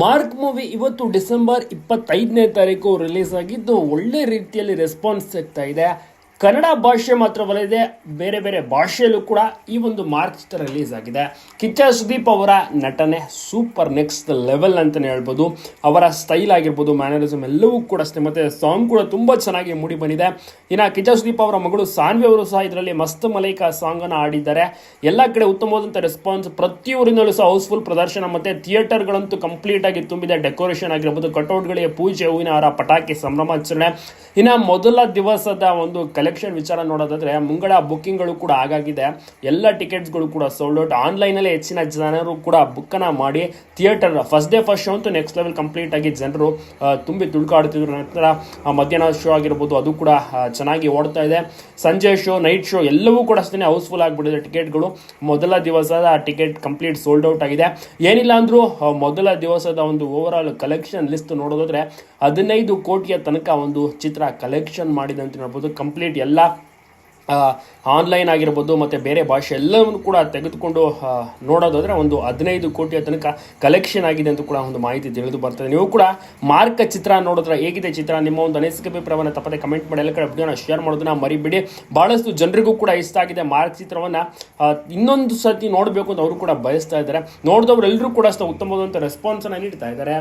Mark movie ಇವತ್ತು December 25ನೇ ತಾರೀಕು release ಆಗಿದ್ದು ಒಳ್ಳೆ ರೀತಿಯಲ್ಲಿ ರೆಸ್ಪಾನ್ಸ್ ಸಿಗ್ತಾ ಇದೆ. ಕನ್ನಡ ಭಾಷೆ ಮಾತ್ರವಲ್ಲದೆ ಬೇರೆ ಬೇರೆ ಭಾಷೆಯಲ್ಲೂ ಕೂಡ ಈ ಒಂದು ಮಾರ್ಕ್ ಚಿತ್ರ ರಿಲೀಸ್ ಆಗಿದೆ. ಕಿಚ್ಚ ಸುದೀಪ್ ಅವರ ನಟನೆ ಸೂಪರ್ ನೆಕ್ಸ್ಟ್ ಲೆವೆಲ್ ಅಂತಲೇ ಹೇಳ್ಬೋದು. ಅವರ ಸ್ಟೈಲ್ ಆಗಿರ್ಬೋದು, ಮ್ಯಾನರಿಸಮ್ ಎಲ್ಲವೂ ಕೂಡ ಅಷ್ಟೇ. ಮತ್ತು ಸಾಂಗ್ ಕೂಡ ತುಂಬ ಚೆನ್ನಾಗಿ ಮೂಡಿ ಬಂದಿದೆ. ಇನ್ನು ಕಿಚ್ಚ ಸುದೀಪ್ ಅವರ ಮಗಳು ಸಾನ್ವಿ ಅವರು ಸಹ ಇದರಲ್ಲಿ ಮಸ್ತ್ ಮಲೈಕಾ ಸಾಂಗನ್ನು ಆಡಿದ್ದಾರೆ. ಎಲ್ಲ ಕಡೆ ಉತ್ತಮವಾದಂಥ ರೆಸ್ಪಾನ್ಸ್, ಪ್ರತಿಯೊಬ್ಬರಿಂದಲೂ ಸಹ ಹೌಸ್ಫುಲ್ ಪ್ರದರ್ಶನ ಮತ್ತು ಥಿಯೇಟರ್ಗಳಂತೂ ಕಂಪ್ಲೀಟ್ ಆಗಿ ತುಂಬಿದೆ. ಡೆಕೋರೇಷನ್ ಆಗಿರ್ಬೋದು, ಕಟೌಟ್ಗಳಿಗೆ ಪೂಜೆ, ಹೂವಿನ ಹಾರ, ಪಟಾಕಿ ಸಂಭ್ರಮಾಚರಣೆ. ಇನ್ನು ಮೊದಲ ದಿವಸದ ಒಂದು ಕಲೆಕ್ಷನ್ ವಿಚಾರ ನೋಡೋದಾದ್ರೆ ಮುಂಗಡ ಬುಕ್ಕಿಂಗ್ಗಳು ಕೂಡ ಆಗಾಗಿದೆ. ಎಲ್ಲ ಟಿಕೆಟ್ಸ್ಗಳು ಕೂಡ ಸೋಲ್ಡ್ ಔಟ್. ಆನ್ಲೈನಲ್ಲಿ ಹೆಚ್ಚಿನ ಜನರು ಕೂಡ ಬುಕ್ಕನ್ನು ಮಾಡಿ theatre first day first show ಅಂತೂ ನೆಕ್ಸ್ಟ್ ಲೆವೆಲ್ ಕಂಪ್ಲೀಟ್ ಆಗಿ ಜನರು ತುಂಬಿ ತುಳ್ಕಾಡ್ತಿದ್ರು. ನಂತರ ಮಧ್ಯಾಹ್ನ ಶೋ ಆಗಿರ್ಬೋದು, ಅದು ಕೂಡ ಚೆನ್ನಾಗಿ ಓಡ್ತಾ ಇದೆ. ಸಂಜೆ ಶೋ, ನೈಟ್ ಶೋ ಎಲ್ಲವೂ ಕೂಡ ಅಷ್ಟೇ ಹೌಸ್ಫುಲ್ ಆಗಿಬಿಟ್ಟಿದೆ. ಟಿಕೆಟ್ಗಳು ಮೊದಲ ದಿವಸದ ಟಿಕೆಟ್ ಕಂಪ್ಲೀಟ್ ಸೋಲ್ಡ್ ಔಟ್ ಆಗಿದೆ. ಏನಿಲ್ಲ ಅಂದರೂ ಮೊದಲ ದಿವಸದ ಒಂದು ಓವರ್ ಆಲ್ ಕಲೆಕ್ಷನ್ ಲಿಸ್ಟ್ ನೋಡೋದಾದ್ರೆ 15 ಕೋಟಿಯ ತನಕ ಒಂದು ಚಿತ್ರ ಕಲೆಕ್ಷನ್ ಮಾಡಿದೆ ಅಂತ ಹೇಳ್ಬೋದು. ಕಂಪ್ಲೀಟ್ ಎಲ್ಲ ಆನ್ಲೈನ್ ಆಗಿರ್ಬೋದು ಮತ್ತು ಬೇರೆ ಭಾಷೆ ಎಲ್ಲವನ್ನು ಕೂಡ ತೆಗೆದುಕೊಂಡು ನೋಡೋದಾದರೆ ಒಂದು 15 ಕೋಟಿಯ ತನಕ ಕಲೆಕ್ಷನ್ ಆಗಿದೆ ಅಂತ ಕೂಡ ಒಂದು ಮಾಹಿತಿ ತಿಳಿದು ಬರ್ತದೆ. ನೀವು ಕೂಡ ಮಾರ್ಕ್ ಚಿತ್ರ ನೋಡಿದ್ರೆ ಹೇಗಿದೆ ಚಿತ್ರ, ನಿಮ್ಮ ಒಂದು ಅನಿಸಿಕೆ ಅಭಿಪ್ರಾಯವನ್ನು ತಪ್ಪದೆ ಕಮೆಂಟ್ ಮಾಡಿ. ಎಲ್ಲ ಕಡೆ ವಿಡಿಯೋನ ಶೇರ್ ಮಾಡೋದನ್ನ ಮರಿಬೇಡಿ. ಭಾಳಷ್ಟು ಜನರಿಗೂ ಕೂಡ ಇಷ್ಟ ಆಗಿದೆ ಮಾರ್ಕ್ ಚಿತ್ರವನ್ನು. ಇನ್ನೊಂದು ಸತಿ ನೋಡಬೇಕು ಅಂತ ಅವರು ಕೂಡ ಬಯಸ್ತಾ ಇದ್ದಾರೆ. ನೋಡಿದವರು ಎಲ್ಲರೂ ಕೂಡ ಅಷ್ಟೇ ಉತ್ತಮವಾದಂಥ ರೆಸ್ಪಾನ್ಸನ್ನು ನೀಡ್ತಾ ಇದ್ದಾರೆ.